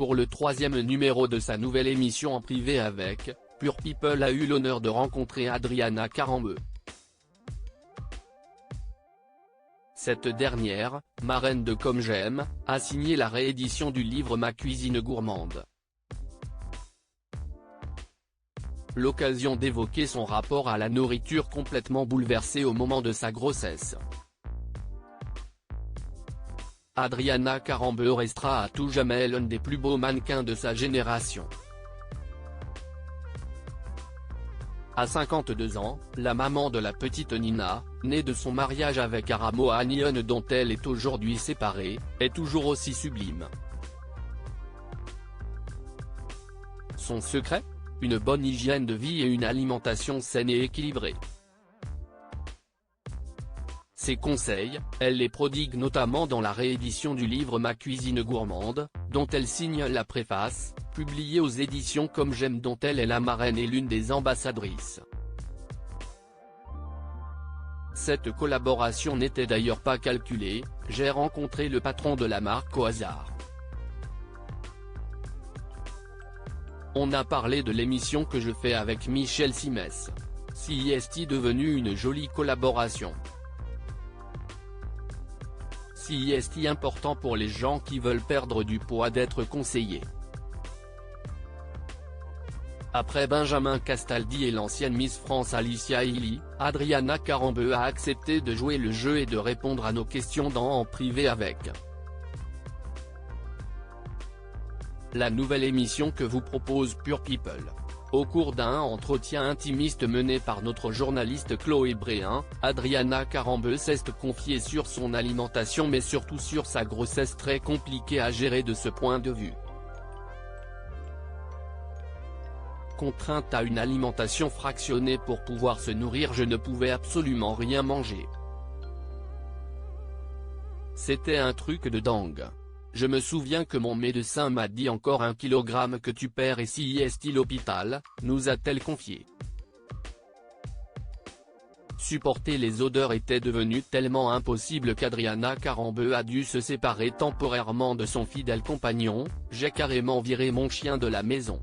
Pour le 3e numéro de sa nouvelle émission en privé avec Pure People a eu l'honneur de rencontrer Adriana Carambeu. Cette dernière, marraine de Comme J'aime, a signé la réédition du livre Ma cuisine gourmande. L'occasion d'évoquer son rapport à la nourriture complètement bouleversé au moment de sa grossesse. Adriana Carambeu restera à tout jamais l'un des plus beaux mannequins de sa génération. À 52 ans, la maman de la petite Nina, née de son mariage avec Aramoa Anion dont elle est aujourd'hui séparée, est toujours aussi sublime. Son secret ? Une bonne hygiène de vie et une alimentation saine et équilibrée. Ses conseils, elle les prodigue notamment dans la réédition du livre Ma cuisine gourmande, dont elle signe la préface, publiée aux éditions Comme J'aime dont elle est la marraine et l'une des ambassadrices. Cette collaboration n'était d'ailleurs pas calculée, j'ai rencontré le patron de la marque au hasard. On a parlé de l'émission que je fais avec Michel Simès. Si est devenue une jolie collaboration. Si est important pour les gens qui veulent perdre du poids d'être conseillés. Après Benjamin Castaldi et l'ancienne Miss France Alicia Illy, Adriana Carambeu a accepté de jouer le jeu et de répondre à nos questions En privé avec. La nouvelle émission que vous propose Pure People. Au cours d'un entretien intimiste mené par notre journaliste Chloé Bréhin, Adriana Carambeu s'est confiée sur son alimentation mais surtout sur sa grossesse très compliquée à gérer de ce point de vue. Contrainte à une alimentation fractionnée pour pouvoir se nourrir, je ne pouvais absolument rien manger. C'était un truc de dingue. Je me souviens que mon médecin m'a dit encore 1 kilogramme que tu perds et si est-il l'hôpital, nous a-t-elle confié. Supporter les odeurs était devenu tellement impossible qu'Adriana Carambeu a dû se séparer temporairement de son fidèle compagnon, j'ai carrément viré mon chien de la maison.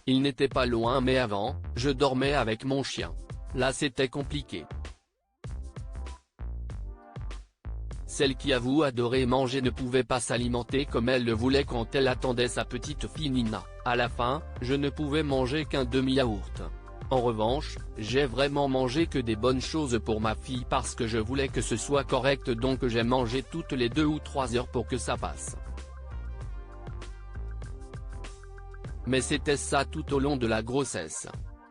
Il n'était pas loin mais avant, je dormais avec mon chien. Là c'était compliqué. Celle qui avoue adorer manger ne pouvait pas s'alimenter comme elle le voulait quand elle attendait sa petite fille Nina. À la fin, je ne pouvais manger qu'un demi-yaourt. En revanche, j'ai vraiment mangé que des bonnes choses pour ma fille parce que je voulais que ce soit correct, donc j'ai mangé toutes les 2 ou 3 heures pour que ça passe. Mais c'était ça tout au long de la grossesse.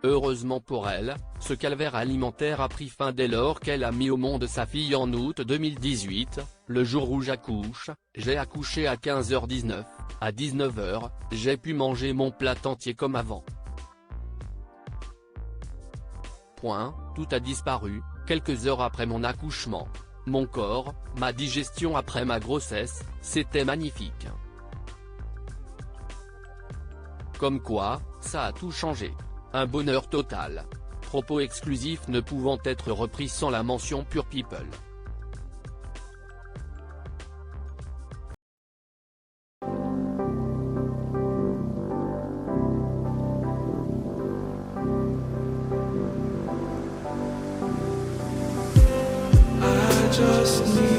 Heureusement pour elle, ce calvaire alimentaire a pris fin dès lors qu'elle a mis au monde sa fille en août 2018, le jour où j'accouche. J'ai accouché à 15h19, à 19h, j'ai pu manger mon plat entier comme avant. Tout a disparu, quelques heures après mon accouchement. Mon corps, ma digestion après ma grossesse, c'était magnifique. Comme quoi, ça a tout changé. Un bonheur total. Propos exclusifs ne pouvant être repris sans la mention Pure People. I just need